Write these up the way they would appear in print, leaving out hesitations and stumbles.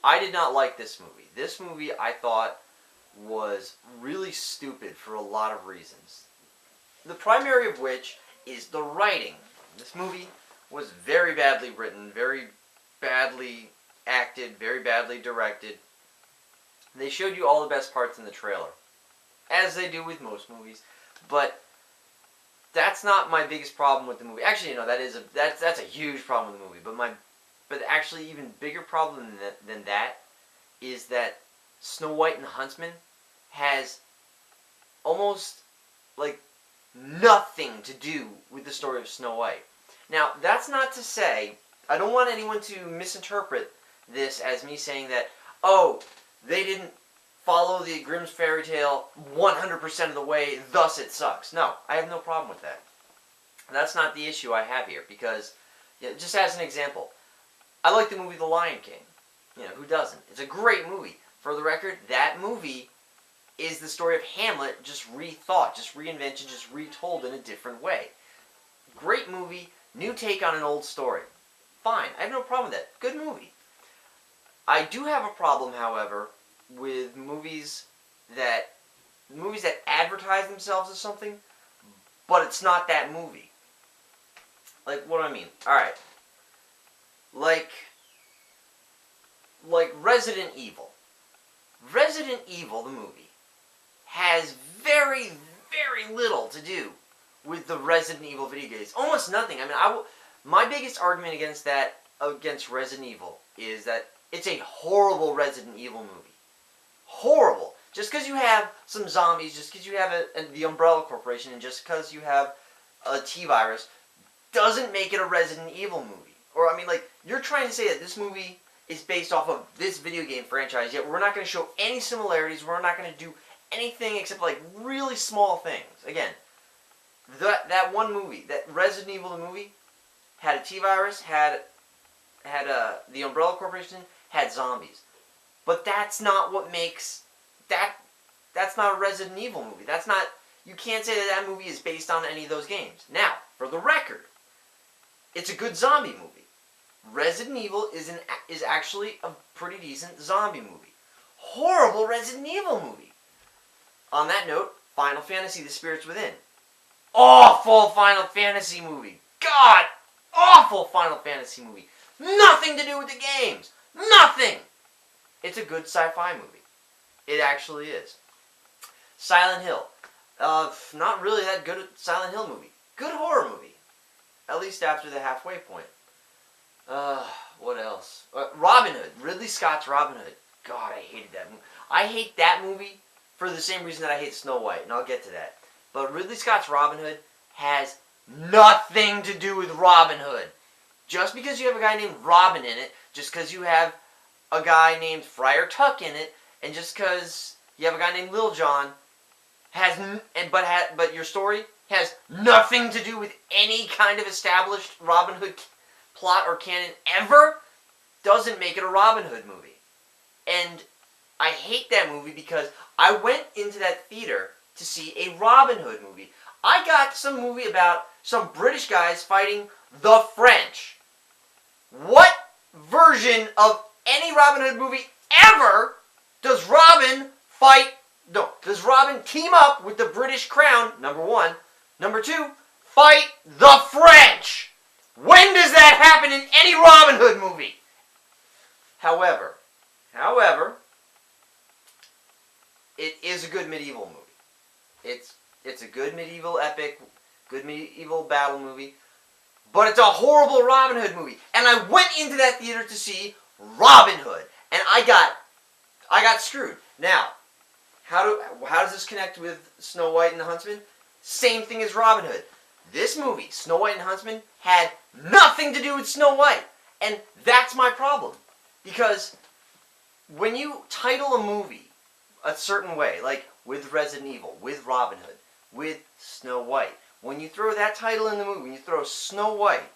I did not like this movie. This movie I thought was really stupid for a lot of reasons. The primary of which is the writing. This movie was very badly written, very badly acted, very badly directed. They showed you all the best parts in the trailer, as they do with most movies, but that's not my biggest problem with the movie. Actually, no, that's a huge problem with the movie. But actually, even bigger problem than that is that Snow White and the Huntsman has almost like nothing to do with the story of Snow White. Now, that's not to say, I don't want anyone to misinterpret this as me saying that, oh, they didn't follow the Grimm's fairy tale 100% of the way, thus it sucks. No, I have no problem with that. That's not the issue I have here, because, just as an example, I like the movie The Lion King. Who doesn't? It's a great movie. For the record, that movie is the story of Hamlet just rethought, just reinvented, just retold in a different way. Great movie, new take on an old story. Fine, I have no problem with that. Good movie. I do have a problem, however, with movies that advertise themselves as something, but it's not that movie. Like, what do I mean? Alright. Like Resident Evil. Resident Evil, the movie, has very, very little to do with the Resident Evil video games. Almost nothing. I mean, my biggest argument against Resident Evil is that it's a horrible Resident Evil movie. Horrible. Just because you have some zombies, just because you have the Umbrella Corporation, and just because you have a T-virus, doesn't make it a Resident Evil movie. Or, I mean, like, you're trying to say that this movie is based off of this video game franchise, yet we're not going to show any similarities, we're not going to do anything except, like, really small things. Again, that one movie, that Resident Evil the movie, had a T-virus, had the Umbrella Corporation, had zombies. But that's not what makes that's not a Resident Evil movie. That's not, you can't say that movie is based on any of those games. Now, for the record, it's a good zombie movie. Resident Evil is actually a pretty decent zombie movie. Horrible Resident Evil movie. On that note, Final Fantasy: The Spirits Within. Awful Final Fantasy movie. God, awful Final Fantasy movie. Nothing to do with the games. Nothing. It's a good sci-fi movie. It actually is. Silent Hill. Not really that good Silent Hill movie. Good horror movie. At least after the halfway point. What else? Robin Hood. Ridley Scott's Robin Hood. God, I hated that movie. I hate that movie for the same reason that I hate Snow White, and I'll get to that. But Ridley Scott's Robin Hood has nothing to do with Robin Hood. Just because you have a guy named Robin in it, just because you have a guy named Friar Tuck in it, and just because you have a guy named Lil Jon, but your story has nothing to do with any kind of established Robin Hood plot or canon ever, doesn't make it a Robin Hood movie. And I hate that movie because I went into that theater to see a Robin Hood movie. I got some movie about some British guys fighting the French. What version of any Robin Hood movie ever does Robin team up with the British crown, number one. Number two, fight the French? When does that happen in any Robin Hood movie? However, it is a good medieval movie. It's a good medieval epic, good medieval battle movie, but it's a horrible Robin Hood movie. And I went into that theater to see Robin Hood, and I got screwed. Now, how does this connect with Snow White and the Huntsman? Same thing as Robin Hood. This movie, Snow White and the Huntsman, had nothing to do with Snow White, and that's my problem. Because when you title a movie a certain way, like with Resident Evil, with Robin Hood, with Snow White, when you throw that title in the movie, when you throw Snow White,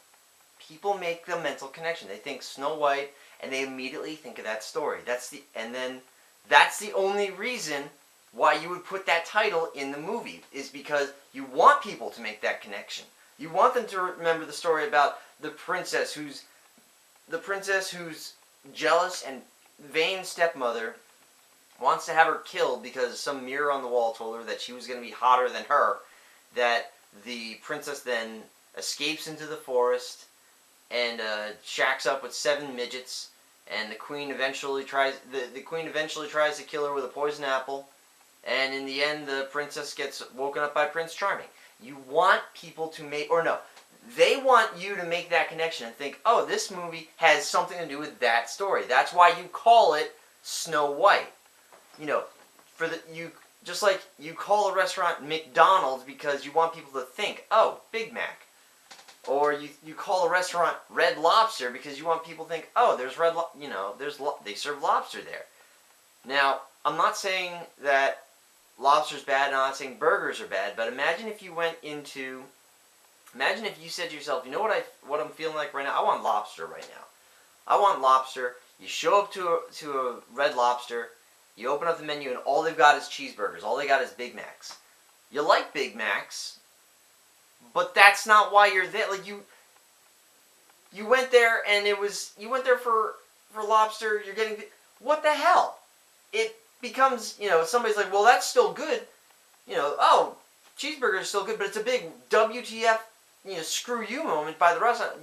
people make the mental connection. They think Snow White, and they immediately think of that story. That's the only reason why you would put that title in the movie, is because you want people to make that connection. You want them to remember the story about the princess who's jealous and vain stepmother wants to have her killed because some mirror on the wall told her that she was going to be hotter than her. That the princess then escapes into the forest and shacks up with 7 midgets, and the queen eventually tries to kill her with a poison apple, and in the end the princess gets woken up by Prince Charming. You want people to make, or no, they want you to make that connection and think, oh, this movie has something to do with that story. That's why you call it Snow White. You know, just like you call a restaurant McDonald's because you want people to think, oh, Big Mac. Or you call a restaurant Red Lobster because you want people to think, oh, there's they serve lobster there. Now, I'm not saying that lobster's bad, I'm not saying burgers are bad, but imagine if you said to yourself, you know what I'm feeling like right now? I want lobster right now. I want lobster. You show up to a Red Lobster, you open up the menu, and all they've got is cheeseburgers. All they got is Big Macs. You like Big Macs, but that's not why you're there. Like you went there and you went there for lobster. You're getting, what the hell? It becomes, somebody's like, well, that's still good. Oh, cheeseburger is still good, but it's a big WTF, screw you moment by the restaurant.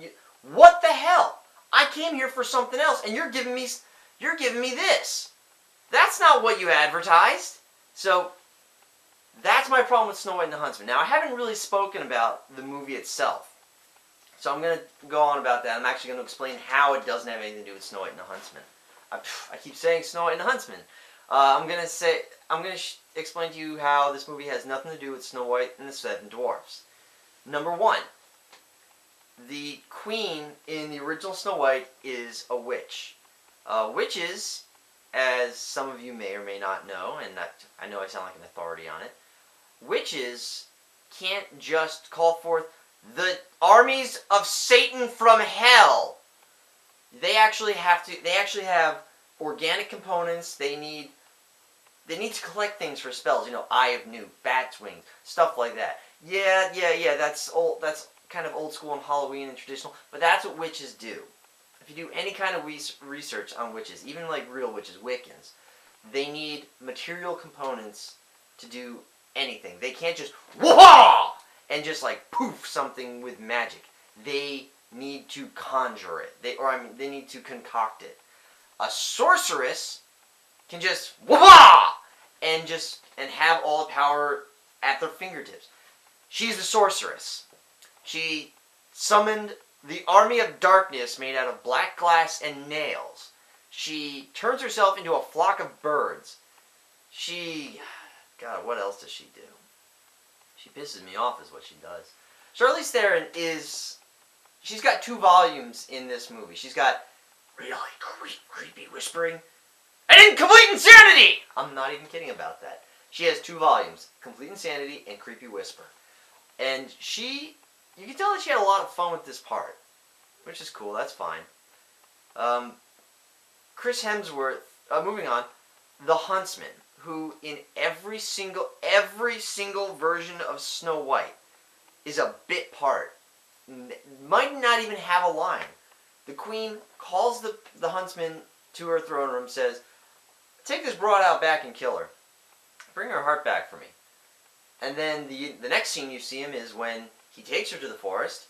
What the hell? I came here for something else, and you're giving me this. That's not what you advertised. So that's my problem with Snow White and the Huntsman. Now, I haven't really spoken about the movie itself, so I'm going to go on about that. I'm actually going to explain how it doesn't have anything to do with Snow White and the Huntsman. I keep saying Snow White and the Huntsman. I'm going to explain to you how this movie has nothing to do with Snow White and the 7 Dwarfs. Number 1, the queen in the original Snow White is a witch. Witches, as some of you may or may not know, and I know I sound like an authority on it, witches can't just call forth the armies of Satan from hell. They actually have organic components. They need to collect things for spells. Eye of Newt, bat's wings, stuff like that. Yeah. That's old. That's kind of old school and Halloween and traditional. But that's what witches do. If you do any kind of research on witches, even like real witches, Wiccans, they need material components to do anything. They can't just wah and just like poof something with magic. They need to conjure it. They need to concoct it. A sorceress can just wah and have all the power at their fingertips. She's the sorceress. She summoned the army of darkness made out of black glass and nails. She turns herself into a flock of birds. God, what else does she do? She pisses me off is what she does. Charlize Theron she's got 2 volumes in this movie. She's got really creepy whispering and complete insanity! I'm not even kidding about that. She has 2 volumes, Complete Insanity and Creepy Whisper. And you can tell that she had a lot of fun with this part, which is cool, that's fine. Chris Hemsworth, moving on, the Huntsman, who in every single version of Snow White is a bit part, might not even have a line. The queen calls the huntsman to her throne room, says, take this broad out back and kill her. Bring her heart back for me. And then the next scene you see him is when he takes her to the forest,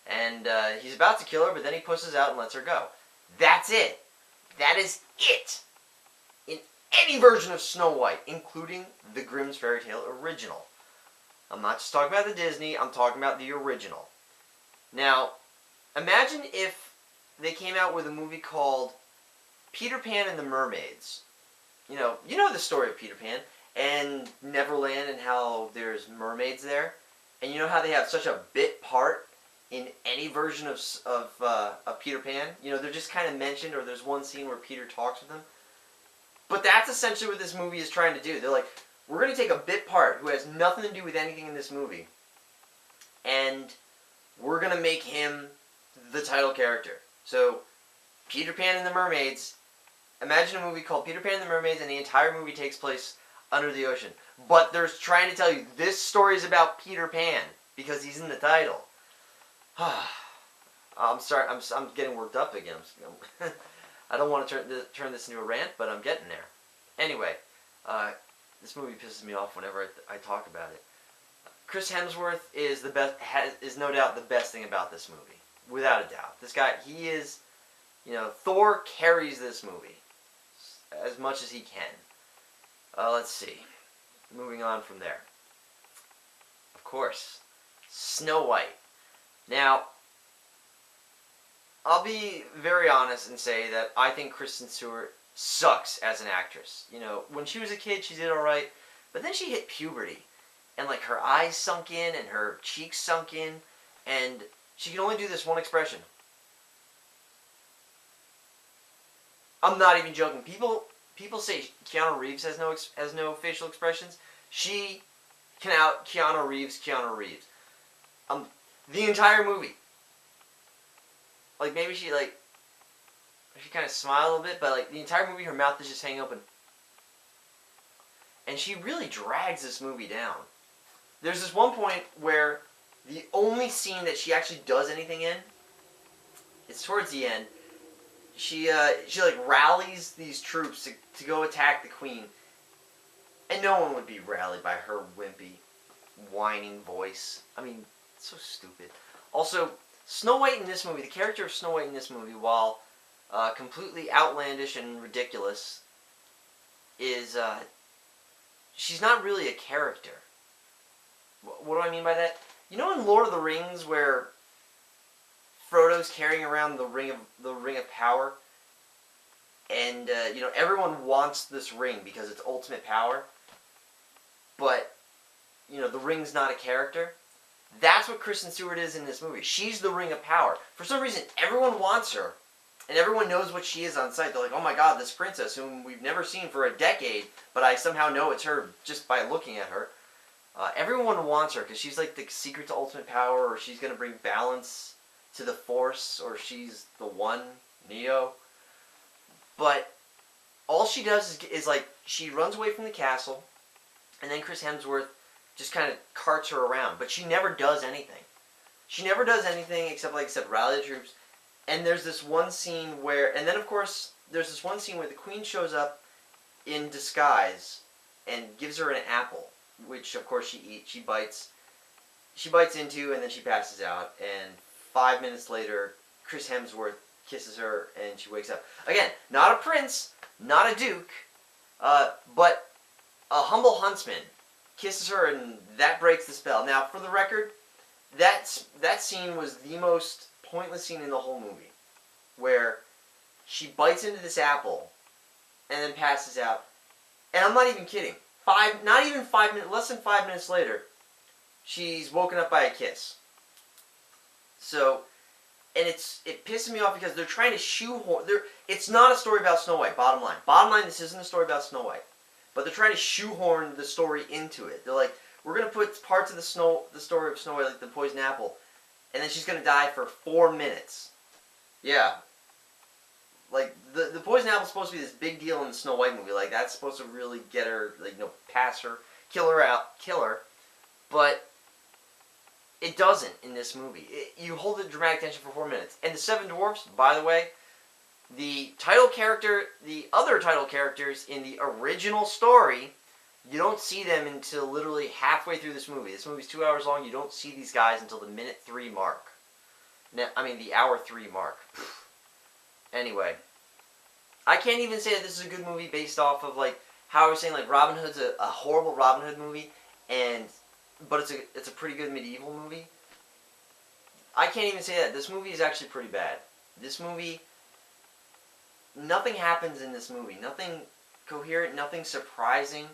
and he's about to kill her, but then he pushes out and lets her go. That's it. That is it. In any version of Snow White, including the Grimm's Fairy Tale original. I'm not just talking about the Disney, I'm talking about the original. Now, imagine if they came out with a movie called Peter Pan and the Mermaids. You know the story of Peter Pan and Neverland and how there's mermaids there. And you know how they have such a bit part in any version of Peter Pan? They're just kind of mentioned, or there's one scene where Peter talks with them. But that's essentially what this movie is trying to do. They're like, we're going to take a bit part who has nothing to do with anything in this movie, and we're going to make him the title character. So, Peter Pan and the Mermaids, imagine a movie called Peter Pan and the Mermaids, and the entire movie takes place under the ocean. But they're trying to tell you, this story is about Peter Pan, because he's in the title. I'm sorry, I'm getting worked up again. I don't want to turn this into a rant, but I'm getting there. Anyway, this movie pisses me off whenever I talk about it. Chris Hemsworth is the best. Is no doubt the best thing about this movie, without a doubt. This guy, he is, Thor carries this movie as much as he can. Let's see. Moving on from there. Of course, Snow White. Now, I'll be very honest and say that I think Kristen Stewart sucks as an actress. When she was a kid, she did alright, but then she hit puberty, and like her eyes sunk in and her cheeks sunk in, and she can only do this one expression. I'm not even joking. People say Keanu Reeves has no facial expressions. She can out Keanu Reeves. The entire movie. Like maybe she kind of smiled a little bit, but like the entire movie, her mouth is just hanging open. And she really drags this movie down. There's this one point where the only scene that she actually does anything in, it's towards the end. She like rallies these troops to go attack the Queen, and no one would be rallied by her wimpy, whining voice. I mean, it's so stupid. Also, Snow White in this movie, the character of Snow White in this movie, while completely outlandish and ridiculous, is she's not really a character. What do I mean by that? In Lord of the Rings, where Frodo's carrying around the ring of power, and everyone wants this ring because it's ultimate power, but the ring's not a character. That's what Kristen Stewart is in this movie. She's the ring of power. For some reason, everyone wants her, and everyone knows what she is on sight. They're like, oh my god, this princess whom we've never seen for a decade, but I somehow know it's her just by looking at her. Everyone wants her because she's like the secret to ultimate power, or she's going to bring balance to the Force, or she's the one, Neo. But all she does is like, she runs away from the castle, and then Chris Hemsworth just kind of carts her around. But she never does anything. She never does anything except, like I said, rally the troops. And there's this one scene where, and then of course, there's this one scene where the Queen shows up in disguise and gives her an apple, which of course she eats. She bites into, and then she passes out. And 5 minutes later, Chris Hemsworth kisses her, and she wakes up. Again, not a prince, not a duke, but a humble huntsman kisses her, and that breaks the spell. Now, for the record, that scene was the most pointless scene in the whole movie, where she bites into this apple, and then passes out. And I'm not even kidding. Less than 5 minutes later, she's woken up by a kiss. So, and it pisses me off because they're trying to shoehorn. It's not a story about Snow White. Bottom line, this isn't a story about Snow White. But they're trying to shoehorn the story into it. They're like, we're gonna put parts of the story of Snow White, like the poison apple, and then she's gonna die for 4 minutes. Yeah. Like the poison apple's supposed to be this big deal in the Snow White movie. Like that's supposed to really get her, like pass her, kill her. But it doesn't in this movie. You hold the dramatic tension for 4 minutes. And the Seven Dwarfs, by the way, the other title characters in the original story, you don't see them until literally halfway through this movie. This movie's 2 hours long. You don't see these guys until the minute 3 mark. The hour 3 mark. Anyway, I can't even say that this is a good movie based off of like how I was saying, like Robin Hood's a horrible Robin Hood movie, but it's a pretty good medieval movie. I can't even say that. This movie is actually pretty bad. This movie, nothing happens in this movie. Nothing coherent. Nothing surprising.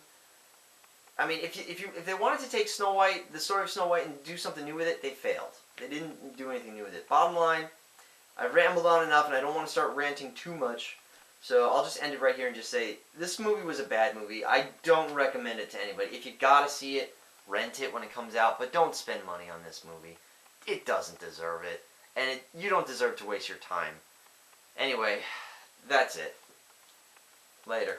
I mean, if they wanted to take Snow White, the story of Snow White, and do something new with it, they failed. They didn't do anything new with it. Bottom line, I've rambled on enough, and I don't want to start ranting too much. So I'll just end it right here and just say, this movie was a bad movie. I don't recommend it to anybody. If you gotta see it, rent it when it comes out, but don't spend money on this movie. It doesn't deserve it, and you don't deserve to waste your time. Anyway, that's it. Later.